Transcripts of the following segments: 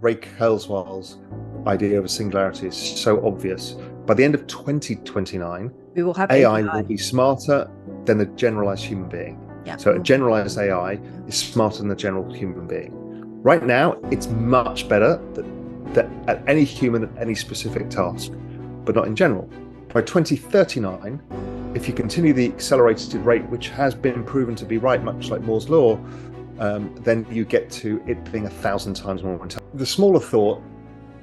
Ray Kurzweil's idea of a singularity is so obvious. By the end of 2029, We will have AI AI. will be smarter than the generalized human being. Yeah. So a generalized AI is smarter than the general human being. Right now, it's much better at any human at any specific task, but not in general. By 2039, if you continue the accelerated rate, which has been proven to be right, much like Moore's law, then you get to it being 1,000 times more intelligent. The smaller thought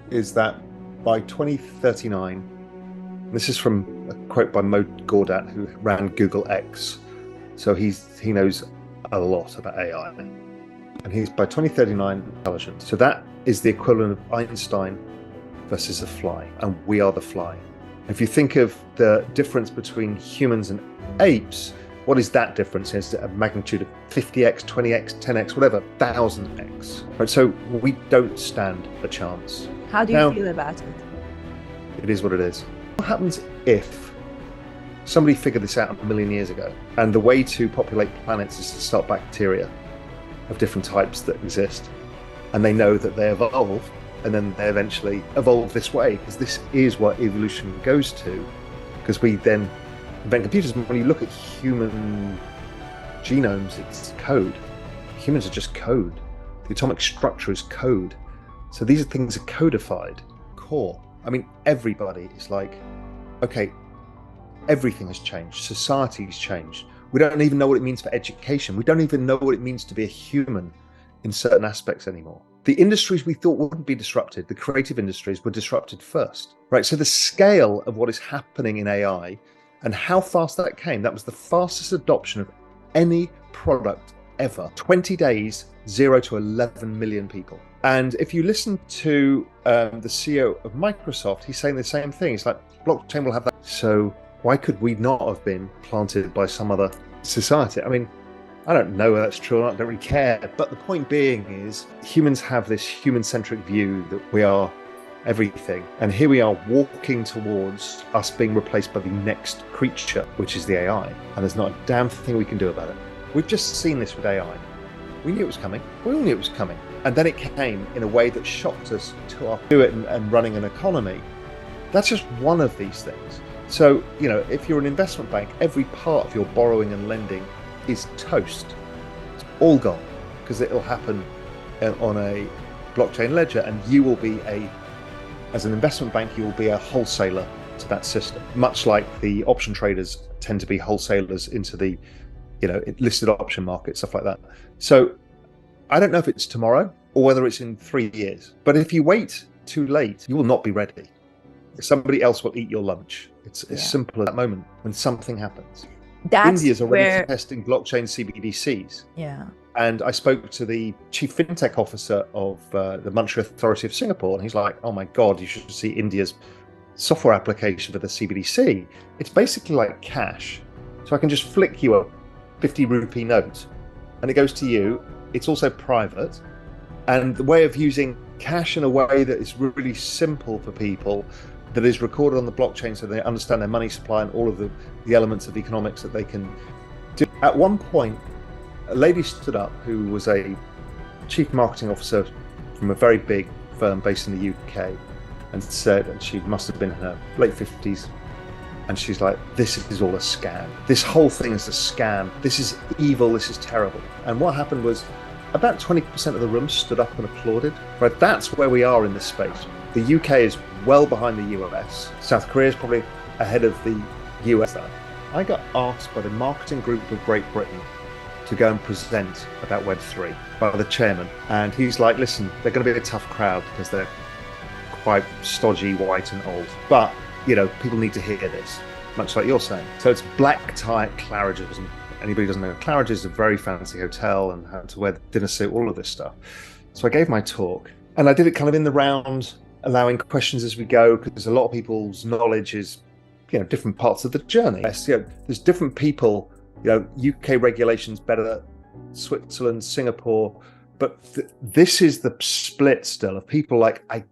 is that by 2039, this is from a quote by Mo Gaudat, who ran Google X, so he knows a lot about AI, and he's by 2039 intelligent. So that is the equivalent of Einstein versus a fly, and we are the fly. If you think of the difference between humans and apes, what is that difference? It's a magnitude of 50x, 20x, 10x, whatever, 1000x. Right, so we don't stand a chance. How do you feel about it? It is what it is. What happens if somebody figured this out a million years ago, and the way to populate planets is to start bacteria of different types that exist, and they know that they evolve, and then they eventually evolve this way, because this is what evolution goes to, because we then invent computers. When you look at human genomes, it's code. Humans are just code. The atomic structure is code. So these are things are codified. Core. I mean, everybody is like, okay, everything has changed. Society's changed. We don't even know what it means for education. We don't even know what it means to be a human in certain aspects anymore. The industries we thought wouldn't be disrupted, the creative industries, were disrupted first, right? So the scale of what is happening in AI and how fast that came, that was the fastest adoption of any product ever. 20 days, 0 to 11 million people. And if you listen to the CEO of Microsoft, he's saying the same thing. It's like, blockchain will have that. So why could we not have been planted by some other society? I mean, I don't know whether that's true or not, I don't really care. But the point being is humans have this human-centric view that we are everything. And here we are walking towards us being replaced by the next creature, which is the AI. And there's not a damn thing we can do about it. We've just seen this with AI. We knew it was coming. We all knew it was coming. And then it came in a way that shocked us to our do it and running an economy. That's just one of these things. So, you know, if you're an investment bank, every part of your borrowing and lending is toast. It's all gone, because it'll happen on a blockchain ledger, and you will be as an investment bank, you will be a wholesaler to that system, much like the option traders tend to be wholesalers into the, you know, listed option market, stuff like that. So I don't know if it's tomorrow or whether it's in 3 years, but if you wait too late, you will not be ready. Somebody else will eat your lunch. It's as simple as that moment when something happens. India's already testing blockchain CBDCs. Yeah. And I spoke to the chief fintech officer of the Monetary Authority of Singapore, and he's like, oh my God, you should see India's software application for the CBDC. It's basically like cash. So I can just flick you a 50 rupee note and it goes to you. It's also private. And the way of using cash in a way that is really simple for people, that is recorded on the blockchain so they understand their money supply and all of the elements of economics that they can do. At one point, a lady stood up who was a chief marketing officer from a very big firm based in the UK and said, and she must have been in her late 50s, and she's like, this is all a scam. This whole thing is a scam. This is evil. This is terrible. And what happened was about 20% of the room stood up and applauded. Right, that's where we are in this space. The UK is well behind the US. South Korea is probably ahead of the US. I got asked by the marketing group of Great Britain to go and present about Web3 by the chairman. And he's like, listen, they're going to be a tough crowd because they're quite stodgy, white and old. But, you know, people need to hear this, much like you're saying. So it's black tie Claridge's. And anybody who doesn't know, Claridge's is a very fancy hotel and had to wear the dinner suit, all of this stuff. So I gave my talk and I did it kind of in the round, allowing questions as we go, because a lot of people's knowledge is, you know, different parts of the journey. Yes, you know, there's different people, you know, UK regulations better, Switzerland, Singapore, but this is the split still of people like, I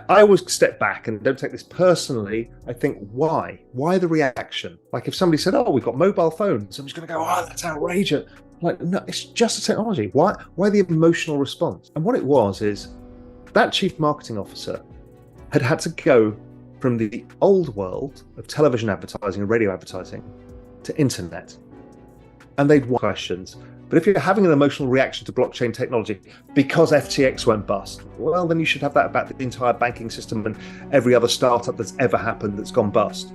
always step back and don't take this personally. I think, why? Why the reaction? Like if somebody said, oh, we've got mobile phones, I'm just going to go, oh, that's outrageous. Like, no, it's just a technology. Why the emotional response? And what it was is that chief marketing officer had to go from the old world of television advertising and radio advertising to internet. And they'd want questions. But if you're having an emotional reaction to blockchain technology because FTX went bust, well, then you should have that about the entire banking system and every other startup that's ever happened that's gone bust.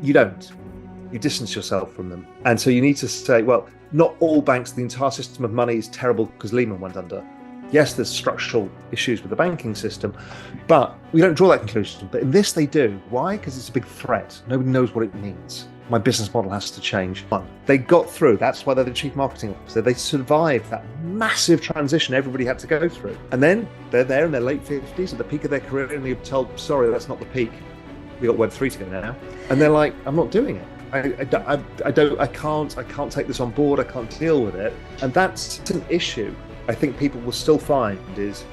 You don't. You distance yourself from them. And so you need to say, well, not all banks, the entire system of money is terrible because Lehman went under. Yes, there's structural issues with the banking system, but we don't draw that conclusion. But in this, they do. Why? Because it's a big threat. Nobody knows what it means. My business model has to change. They got through. That's why they're the chief marketing officer. They survived that massive transition everybody had to go through. And then they're there in their late 50s at the peak of their career, and they're told, sorry, that's not the peak. We got Web3 to go now. And they're like, I'm not doing it. I can't take this on board. I can't deal with it. And that's an issue I think people will still find is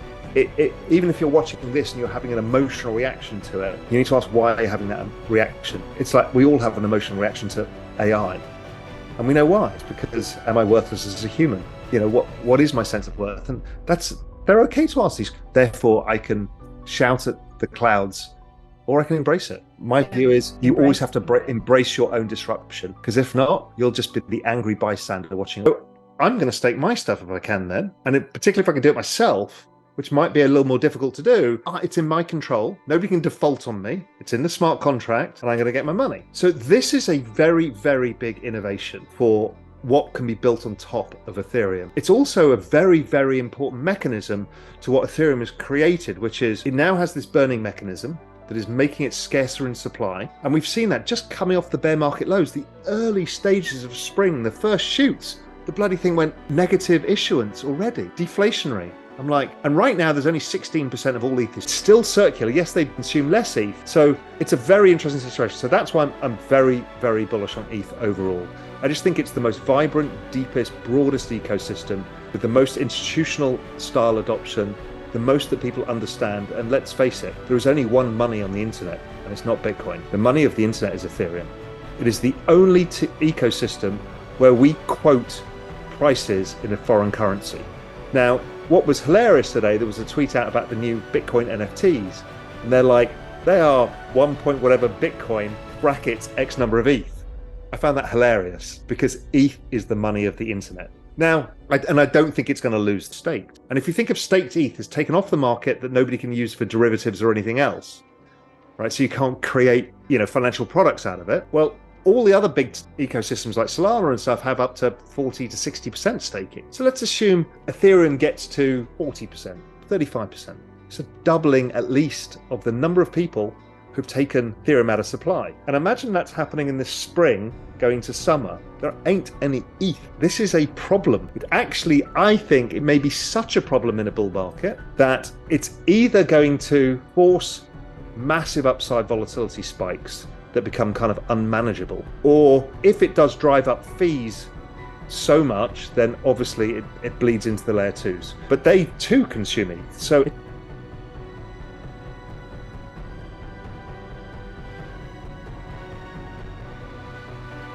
even if you're watching this and you're having an emotional reaction to it, you need to ask why you're having that reaction. It's like we all have an emotional reaction to AI. And we know why. It's because, am I worthless as a human? You know, what is my sense of worth? And they're okay to ask these. Therefore, I can shout at the clouds or I can embrace it. My view is you always have to embrace your own disruption, because if not, you'll just be the angry bystander watching. So I'm going to stake my stuff if I can then. And particularly if I can do it myself, which might be a little more difficult to do, it's in my control. Nobody can default on me. It's in the smart contract and I'm going to get my money. So this is a very, very big innovation for what can be built on top of Ethereum. It's also a very, very important mechanism to what Ethereum has created, which is it now has this burning mechanism that is making it scarcer in supply. And we've seen that just coming off the bear market lows, the early stages of spring, the first shoots, the bloody thing went negative issuance already, deflationary. I'm like, and right now there's only 16% of all ETH is still circular. Yes, they consume less ETH. So it's a very interesting situation. So that's why I'm very, very bullish on ETH overall. I just think it's the most vibrant, deepest, broadest ecosystem with the most institutional style adoption, the most that people understand. And let's face it, there is only one money on the internet, and it's not Bitcoin. The money of the internet is Ethereum. It is the only ecosystem where we quote prices in a foreign currency. Now, what was hilarious today, there was a tweet out about the new Bitcoin NFTs, and they're like, they are 1 point whatever Bitcoin brackets X number of ETH. I found that hilarious because ETH is the money of the internet. Now, I don't think it's going to lose staked. And if you think of staked ETH as taken off the market that nobody can use for derivatives or anything else, right? So you can't create, financial products out of it. Well, all the other big ecosystems like Saylor and stuff have up to 40 to 60% staking. So let's assume Ethereum gets to 40%, 35%. So doubling at least of the number of people who've taken Ethereum out of supply. And imagine that's happening in the spring going to summer. There ain't any ETH. This is a problem. I think it may be such a problem in a bull market that it's either going to force massive upside volatility spikes that become kind of unmanageable. Or if it does drive up fees so much, then obviously it bleeds into the layer twos. But they too consume ETH. So